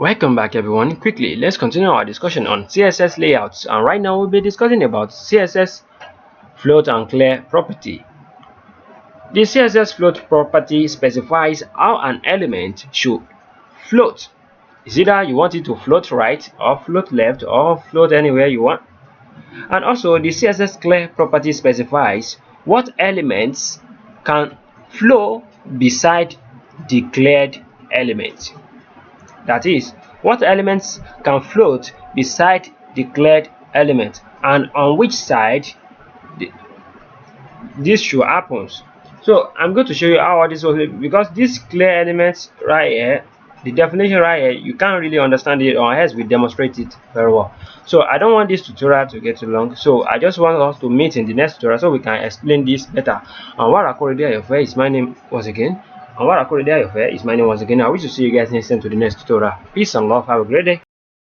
Welcome back everyone. Quickly, let's continue our discussion on CSS layouts, and right now we'll be discussing about CSS float and clear property. The CSS float property specifies how an element should float. It's either you want it to float right or float left or float anywhere you want. And also the CSS clear property specifies what elements can flow beside the cleared element. That is, what elements can float beside the cleared element and on which side this should happen. So I'm going to show you how this works, because this clear elements right here, the definition right here, you can't really understand it unless we demonstrate it very well. So I don't want this tutorial to get too long, so I just want us to meet in the next tutorial so we can explain this better. Anwar akorede is my name once again. I wish to see you guys next time to the next tutorial. Peace and love. Have a great day.